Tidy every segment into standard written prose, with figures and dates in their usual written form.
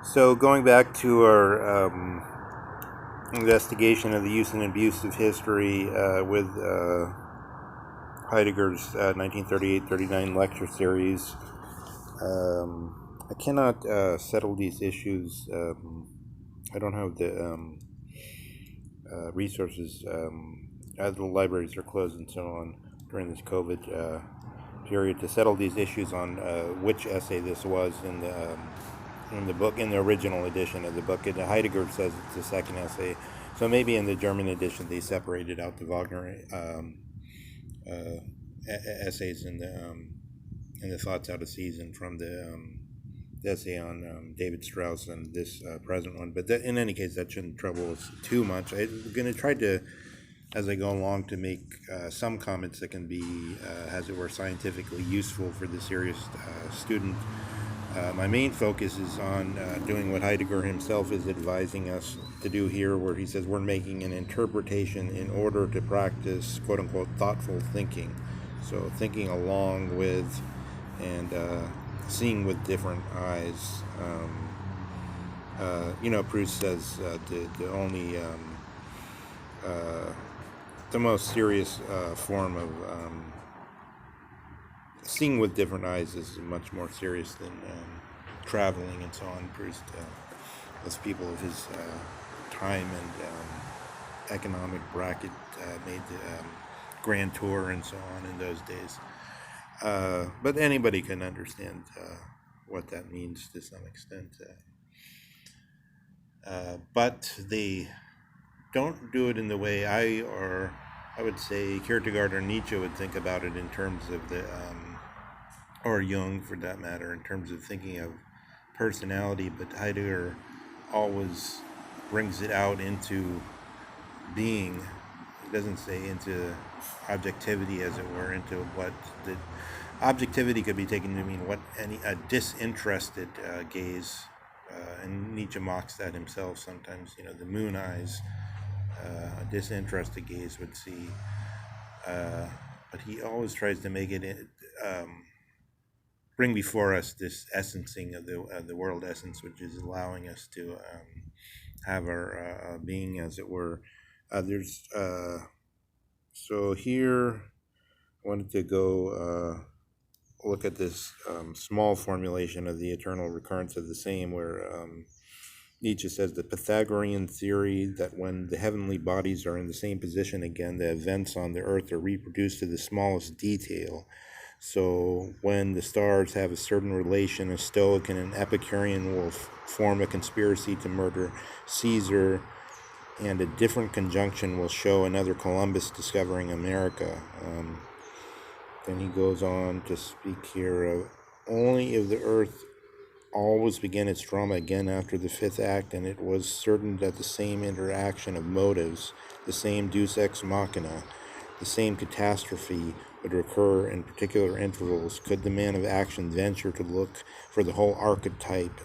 So going back to our investigation of the use and abuse of history with Heidegger's 1938-39 lecture series, I cannot settle these issues. I don't have the resources. As the libraries are closed and so on during this COVID period to settle these issues on which essay this was in the book, in the original edition of the book. And Heidegger says it's the second essay, so maybe in the German edition they separated out the Wagner essays and the thoughts out of season from the essay on David Strauss and this present one. But in any case, that shouldn't trouble us too much. I'm going to try to, as I go along, to make some comments that can be, as it were, scientifically useful for the serious student. My main focus is on doing what Heidegger himself is advising us to do here, where he says we're making an interpretation in order to practice, quote-unquote, thoughtful thinking. So thinking along with and seeing with different eyes. Proust says the most serious form of seeing with different eyes is much more serious than traveling and so on. Proust, as people of his time and economic bracket made the grand tour and so on in those days. But anybody can understand what that means to some extent. But they don't do it in the way I would say Kierkegaard or Nietzsche would think about it in terms of or Jung for that matter, in terms of thinking of personality. But Heidegger always brings it out into being. He doesn't say into objectivity, as it were, into what the objectivity could be taken to mean a disinterested gaze, and Nietzsche mocks that himself sometimes. The moon eyes, a disinterested gaze would see, but he always tries to make it bring before us this essencing of the world essence, which is allowing us to have our being, as it were. So here I wanted to go look at this small formulation of the eternal recurrence of the same, where Nietzsche says the Pythagorean theory that when the heavenly bodies are in the same position again, the events on the earth are reproduced to the smallest detail. So when the stars have a certain relation, a Stoic and an Epicurean will form a conspiracy to murder Caesar, and a different conjunction will show another Columbus discovering America. Then he goes on to speak here of only if the earth always began its drama again after the fifth act, and it was certain that the same interaction of motives, the same deus ex machina, the same catastrophe would recur in particular intervals, could the man of action venture to look for the whole archetype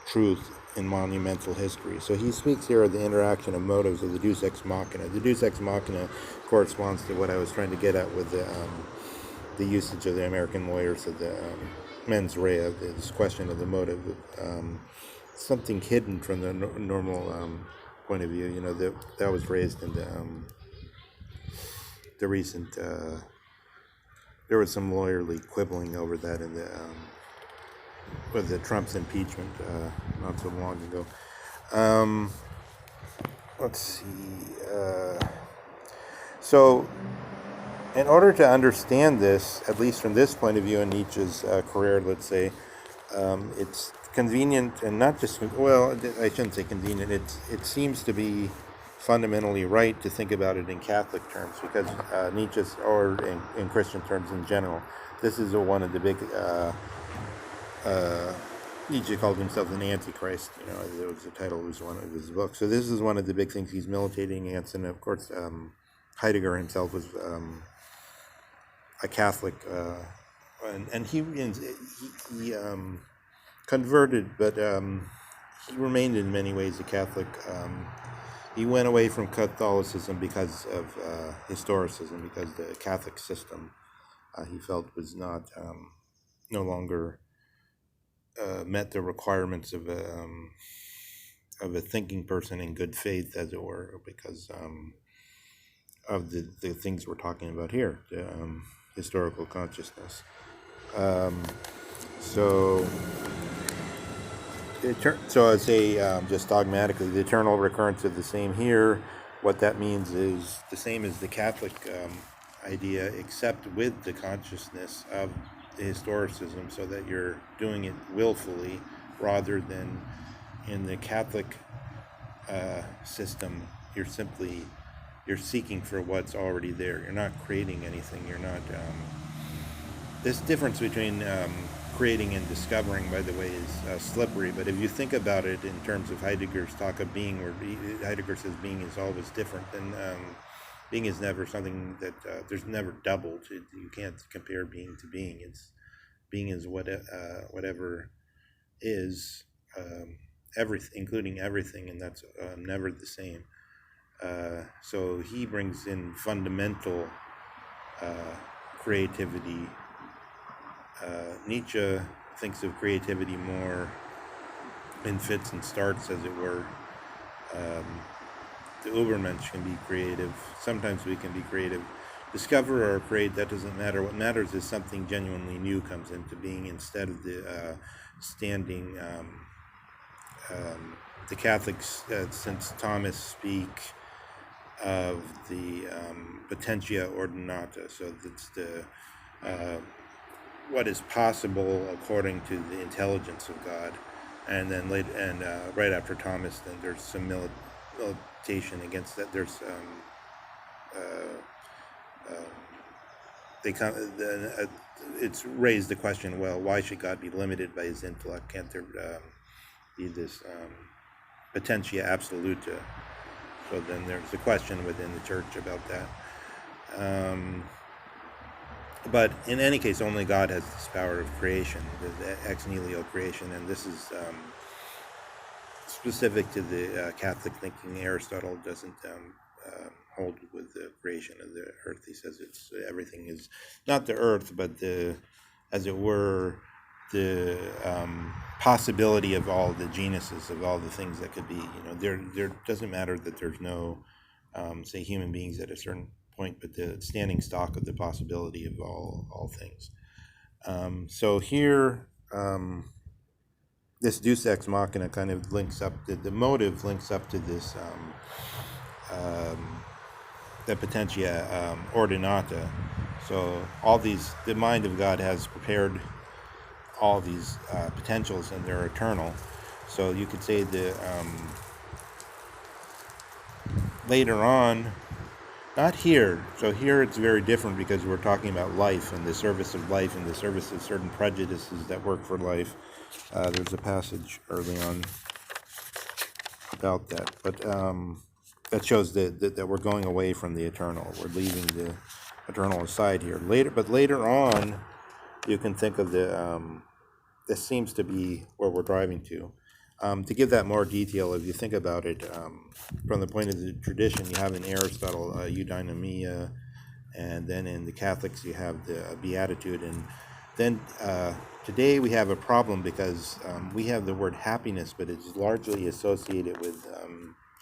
truth in monumental history. So he speaks here of the interaction of motives of the deus ex machina. The deus ex machina corresponds to what I was trying to get at with the usage of the American lawyers of the mens rea, this question of the motive, something hidden from the normal point of view. That was raised in the recent. There was some lawyerly quibbling over that in with the Trump's impeachment not so long ago. Let's see. So, in order to understand this, at least from this point of view in Nietzsche's career, let's say, it's convenient, and not just, well, I shouldn't say convenient, it seems to be fundamentally right to think about it in Catholic terms, because Nietzsche's, or in Christian terms in general, this is one of the big, Nietzsche called himself an antichrist, it was the title of one of his books. So this is one of the big things he's militating against, and of course, Heidegger himself was a Catholic, and he converted, but he remained in many ways a Catholic. He went away from Catholicism because of historicism, because the Catholic system he felt was no longer met the requirements of a thinking person in good faith, as it were, because of the things we're talking about here, the historical consciousness. So I'd say, just dogmatically, the eternal recurrence of the same here, what that means is the same as the Catholic idea, except with the consciousness of the historicism, so that you're doing it willfully, rather than in the Catholic system, you're seeking for what's already there. You're not creating anything. You're not. This difference between creating and discovering, by the way, is slippery. But if you think about it in terms of Heidegger's talk of being, where Heidegger says being is always different, then being is never something that there's never doubled. You can't compare being to being. Being is whatever is, everything, including everything, and that's never the same. So he brings in fundamental creativity. Nietzsche thinks of creativity more in fits and starts, as it were. The Ubermensch can be creative. Sometimes we can be creative. Discover or create, that doesn't matter. What matters is something genuinely new comes into being, instead of the standing. The Catholics, since Thomas, speak of the potentia ordinata. So that's the what is possible according to the intelligence of God, and then right after Thomas, then there's some militation against that. There's it's raised the question: well, why should God be limited by his intellect? Can't there be this potentia absoluta? So then there's a question within the church about that. But in any case, only God has this power of creation, the ex nihilo creation, and this is specific to the Catholic thinking. Aristotle doesn't hold with the creation of the earth. He says everything is not the earth, but as it were, the possibility of all the genuses, of all the things that could be. There doesn't matter that there's no, say, human beings at a certain point, but the standing stock of the possibility of all things. So here, this Deus Ex Machina kind of links up, the motive links up to this, the potentia ordinata. So the mind of God has prepared all these potentials, and they're eternal. So you could say later on, not here. So here it's very different, because we're talking about life and the service of life and the service of certain prejudices that work for life. There's a passage early on about that, but that shows that we're going away from the eternal. We're leaving the eternal aside here. Later on, you can think of this seems to be where we're driving to. To give that more detail, if you think about it, from the point of the tradition, you have in Aristotle eudaimonia, and then in the Catholics you have the beatitude, and then today we have a problem, because we have the word happiness, but it's largely associated with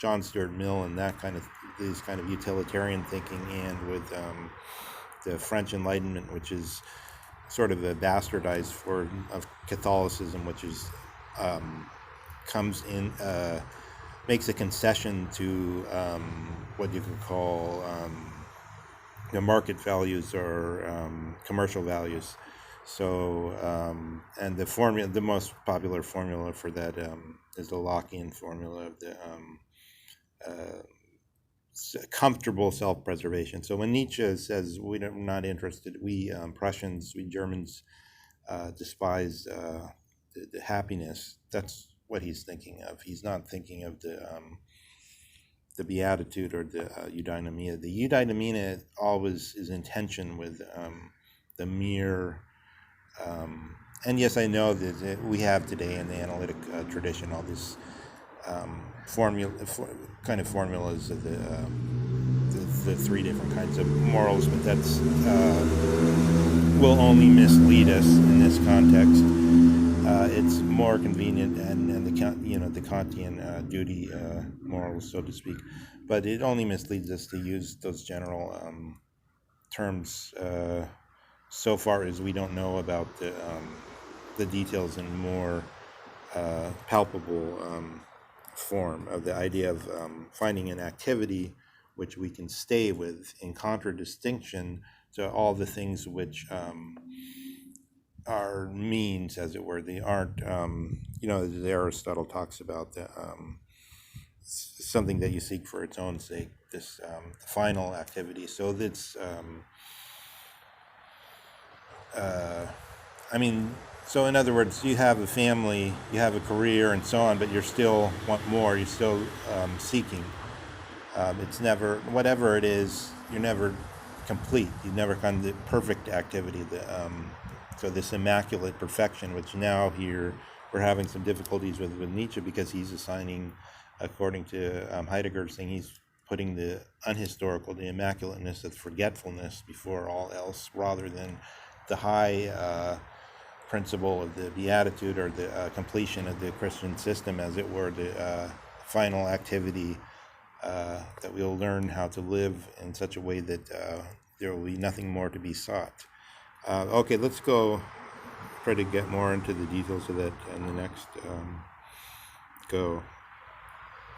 John Stuart Mill and these kind of utilitarian thinking, and with the French Enlightenment, which is sort of a bastardized form of Catholicism, which is makes a concession to what you could call the market values or commercial values. So, and the most popular formula for that is the Lockean formula of the comfortable self-preservation. So when Nietzsche says we're not interested, we Prussians, we Germans despise the happiness, that's what he's thinking of. He's not thinking of the beatitude or the eudaimonia. The eudaimonia always is in tension with the mere, and yes, I know that we have today in the analytic tradition all this formulas of the three different kinds of morals, but that's will only mislead us in this context. it's more convenient, and the Kantian duty morals, so to speak. But it only misleads us to use those general terms so far as we don't know about the details in more palpable form of the idea of finding an activity which we can stay with, in contradistinction to all the things which are means, as it were. They aren't, Aristotle talks about something that you seek for its own sake, this final activity. So that's, I mean, so in other words, you have a family, you have a career, and so on, but you're still want more. You're still seeking. It's never, whatever it is, you're never complete. You never find the perfect activity. So this immaculate perfection, which now here we're having some difficulties with Nietzsche, because he's assigning, according to Heidegger's thing, he's putting the unhistorical, the immaculateness of forgetfulness before all else, rather than the high principle of the beatitude, or the completion of the Christian system, as it were, the final activity, that we'll learn how to live in such a way that there will be nothing more to be sought. Okay, let's go try to get more into the details of that in the next go.